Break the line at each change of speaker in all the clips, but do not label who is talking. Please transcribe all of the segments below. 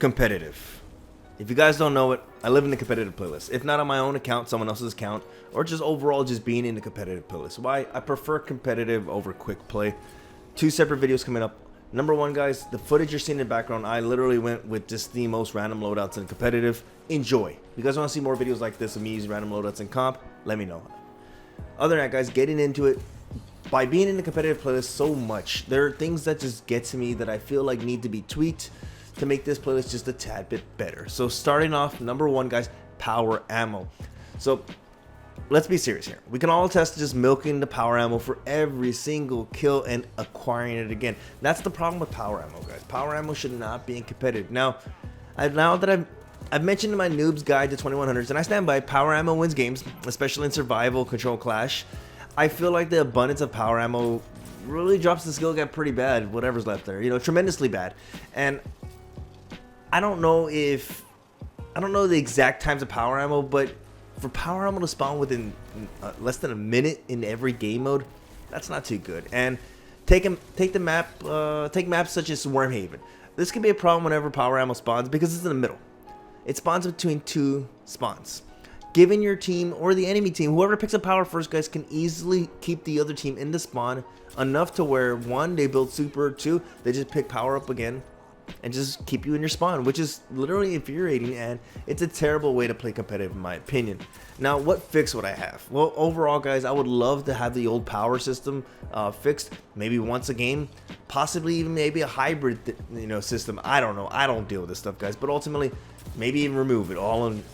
competitive. If you guys don't know it, I live in the competitive playlist. If not on my own account, someone else's account, or just overall just being in the competitive playlist. Why? I prefer competitive over quick play. 2 separate videos coming up. Number 1, guys, the footage you're seeing in the background, I literally went with just the most random loadouts in competitive. Enjoy. If you guys want to see more videos like this of me using random loadouts in comp, let me know. Other than that, guys, getting into it, by being in the competitive playlist so much, there are things that just get to me that I feel like need to be tweaked to make this playlist just a tad bit better. So starting off, number 1, guys, power ammo. So let's be serious here. We can all attest to just milking the power ammo for every single kill and acquiring it again. That's the problem with power ammo, guys. Power ammo should not be in competitive. Now that I've mentioned in my noob's guide to 2100s, and I stand by, power ammo wins games, especially in survival, control, clash. I feel like the abundance of power ammo really drops the skill gap pretty bad, whatever's left there, you know, tremendously bad. And I don't know the exact times of power ammo, but for power ammo to spawn within less than a minute in every game mode, that's not too good. And take maps such as Wormhaven. This can be a problem whenever power ammo spawns because it's in the middle. It spawns between 2 spawns. Giving your team or the enemy team, whoever picks up power first, guys, can easily keep the other team in the spawn enough to where 1, they build super, 2, they just pick power up again and just keep you in your spawn, which is literally infuriating, and it's a terrible way to play competitive in my opinion. Now, what fix would I have? Well, overall, guys, I would love to have the old power system fixed, maybe once a game, possibly even maybe a hybrid system. I don't know, I don't deal with this stuff, guys, but ultimately maybe even remove it. All in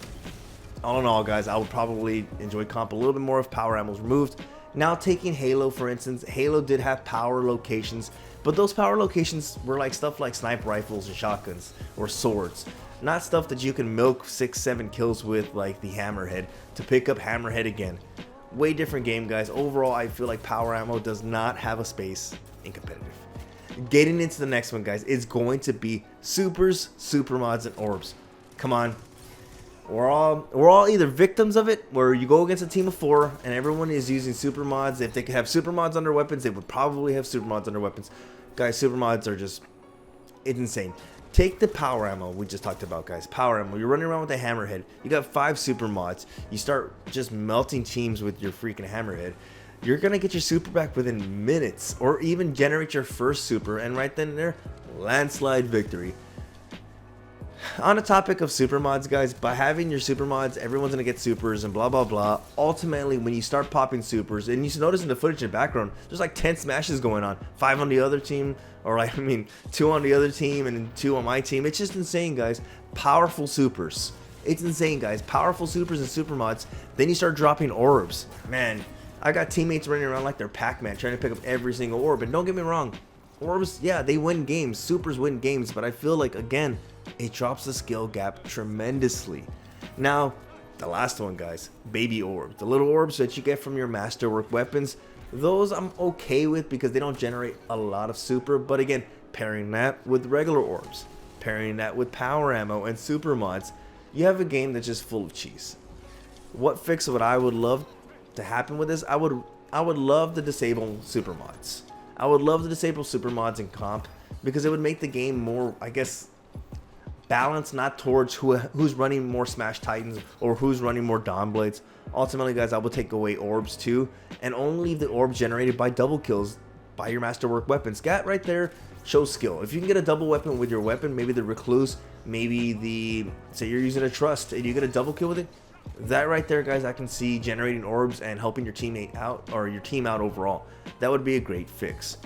all, guys, I would probably enjoy comp a little bit more if power ammo was removed. Now, taking Halo, for instance, Halo did have power locations, but those power locations were like stuff like sniper rifles and shotguns or swords, not stuff that you can milk 6-7 kills with, like the Hammerhead, to pick up Hammerhead again. Way different game, guys. Overall, I feel like power ammo does not have a space in competitive. Getting into the next one, guys, is going to be supers, super mods, and orbs. Come on. We're all either victims of it, where you go against a team of 4 and everyone is using super mods. If they could have super mods under weapons, they would probably have super mods under weapons. Guys, super mods are just, it's insane. Take the power ammo we just talked about, guys. Power ammo. You're running around with a Hammerhead. You got 5 super mods. You start just melting teams with your freaking Hammerhead. You're gonna get your super back within minutes, or even generate your first super, and right then and there, landslide victory. On the topic of super mods, guys, by having your super mods, everyone's gonna get supers and blah blah blah. Ultimately, when you start popping supers, and you notice in the footage in the background, there's like 10 smashes going on, 5 on the other team, or like, 2 on the other team and 2 on my team. It's just insane, guys. Powerful supers. It's insane, guys. Powerful supers and super mods. Then you start dropping orbs. Man, I got teammates running around like they're Pac-Man trying to pick up every single orb. And don't get me wrong, orbs, yeah, they win games. Supers win games, but I feel like, again, it drops the skill gap tremendously. Now, the last one, guys, baby orbs. The little orbs that you get from your masterwork weapons, those I'm okay with because they don't generate a lot of super. But again, pairing that with regular orbs, pairing that with power ammo and super mods, you have a game that's just full of cheese. What fix would I would love to happen with this? I would love to disable super mods. I would love to disable super mods in comp because it would make the game more, I guess, balance, not towards who's running more Smash Titans or who's running more Dawn Blades. Ultimately, guys, I will take away orbs too, and only leave the orbs generated by double kills by your masterwork weapons. That right there shows skill. If you can get a double weapon with your weapon, maybe the recluse, maybe say you're using a trust and you get a double kill with it, that right there, guys, I can see generating orbs and helping your teammate out, or your team out overall. That would be a great fix.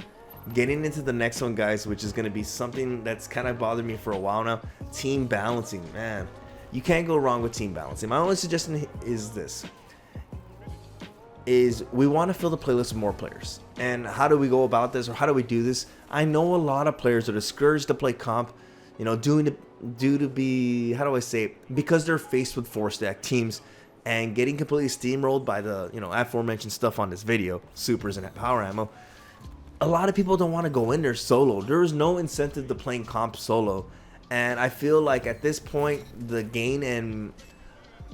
Getting into the next one, guys, which is going to be something that's kind of bothered me for a while now. Team balancing, man. You can't go wrong with team balancing. My only suggestion is this. We want to fill the playlist with more players. And how do we go about this, or how do we do this? I know a lot of players are discouraged to play comp, due to be, how do I say it? Because they're faced with 4-stack teams and getting completely steamrolled by the, aforementioned stuff on this video, supers and power ammo. A lot of people don't want to go in there solo. There is no incentive to playing comp solo. And I feel like at this point, the gain and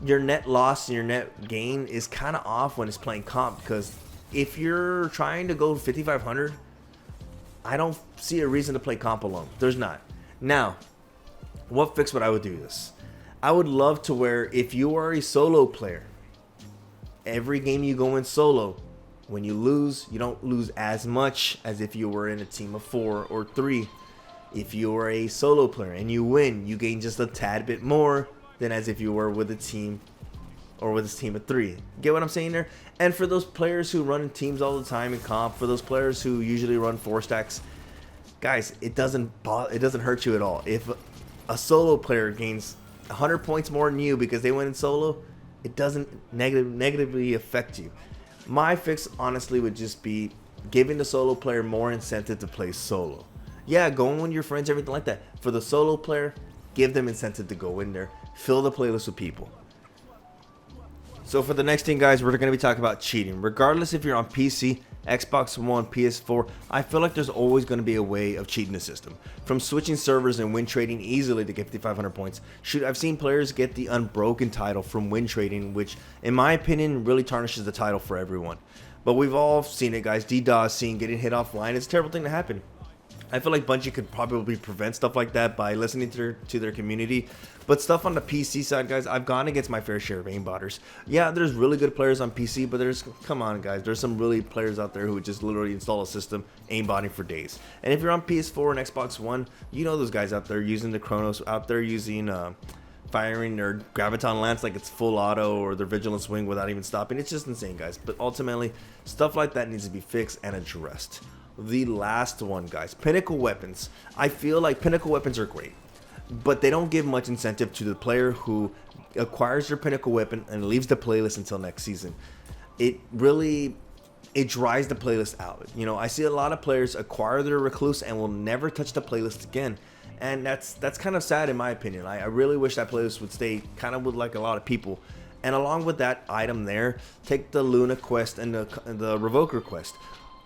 your net loss and your net gain is kind of off when it's playing comp. Because if you're trying to go 5,500, I don't see a reason to play comp alone. There's not. Now, what fix would I would do this? I would love to where if you are a solo player, every game you go in solo, when you lose, you don't lose as much as if you were in a team of 4 or 3. If you are a solo player and you win, you gain just a tad bit more than as if you were with a team or with a team of 3. Get what I'm saying there? And for those players who run in teams all the time in comp, for those players who usually run 4 stacks, guys, it doesn't hurt you at all. If a solo player gains 100 points more than you because they went in solo, it doesn't negatively affect you. My fix honestly would just be giving the solo player more incentive to play solo. Yeah, going with your friends, everything like that. For the solo player, give them incentive to go in there, fill the playlist with people. So for the next thing, guys, we're going to be talking about cheating. Regardless if you're on PC, Xbox One, PS4, I feel like there's always going to be a way of cheating the system. From switching servers and win trading easily to get 5,500 points. Shoot, I've seen players get the unbroken title from win trading, which in my opinion really tarnishes the title for everyone. But we've all seen it, guys. DDoS scene, getting hit offline. It's a terrible thing to happen. I feel like Bungie could probably prevent stuff like that by listening to their community. But stuff on the PC side, guys, I've gone against my fair share of aimbotters. Yeah, there's really good players on PC, but come on, guys, there's some really players out there who would just literally install a system aimbotting for days. And if you're on PS4 and Xbox One, you know those guys out there using the Chronos, out there using firing their Graviton Lance like it's full auto or their Vigilance Wing without even stopping. It's just insane, guys. But ultimately, stuff like that needs to be fixed and addressed. The last one, guys, Pinnacle weapons. I feel like Pinnacle weapons are great, but they don't give much incentive to the player who acquires their Pinnacle weapon and leaves the playlist until next season. It dries the playlist out. You know, I see a lot of players acquire their recluse and will never touch the playlist again. And that's kind of sad in my opinion. I really wish that playlist would stay kind of with like a lot of people. And along with that item there, take the Luna quest and the Revoker quest.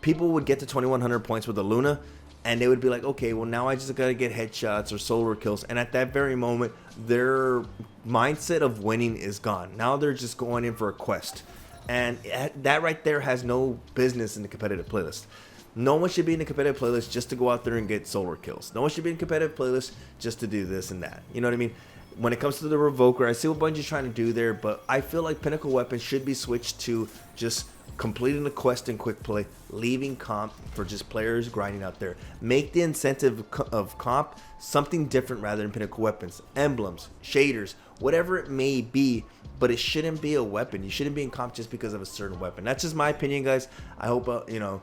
People would get to 2,100 points with the Luna, and they would be like, okay, well now I just gotta get headshots or solo kills. And at that very moment, their mindset of winning is gone. Now they're just going in for a quest. And that right there has no business in the competitive playlist. No one should be in the competitive playlist just to go out there and get solo kills. No one should be in the competitive playlist just to do this and that. You know what I mean? When it comes to the Revoker, I see what Bungie's trying to do there, but I feel like Pinnacle weapons should be switched to just completing the quest in quick play, leaving comp for just players grinding out there. Make the incentive of comp something different rather than Pinnacle weapons, emblems, shaders, whatever it may be, but it shouldn't be a weapon. You shouldn't be in comp just because of a certain weapon. That's just my opinion, guys. I hope you know.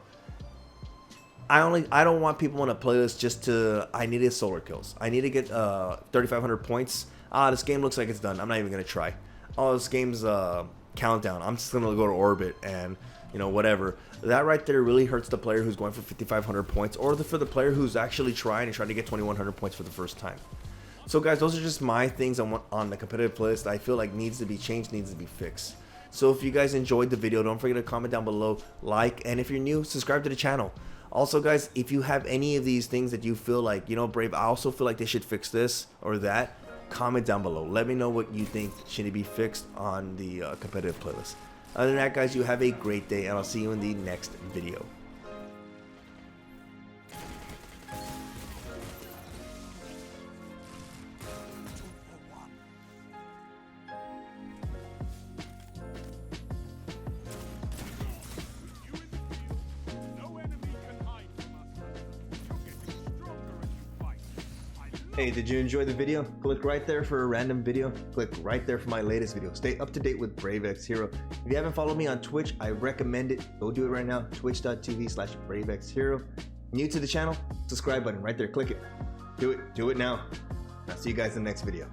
I don't want people on a playlist just to, I need solo kills. I need to get 3,500 points. This game looks like it's done. I'm not even gonna try. Oh, this game's countdown. I'm just gonna go to orbit and you know whatever. That right there really hurts the player who's going for 5,500 points, or for the player who's actually trying to get 2,100 points for the first time. So guys, those are just my things on the competitive playlist I feel like needs to be changed, needs to be fixed. So if you guys enjoyed the video, don't forget to comment down below, like, and if you're new, subscribe to the channel. Also guys, if you have any of these things that you feel like, you know, Brave, I also feel like they should fix this or that, comment down below. Let me know what you think should be fixed on the competitive playlist. Other than that, guys, you have a great day, and I'll see you in the next video. Hey, did you enjoy the video? Click right there for a random video. Click right there for my latest video. Stay up to date with BRAVExHERO. If you haven't followed me on Twitch, I recommend it. Go do it right now. Twitch.tv/BRAVExHERO. New to the channel, subscribe button right there. Click it. Do it now. I'll see you guys in the next video.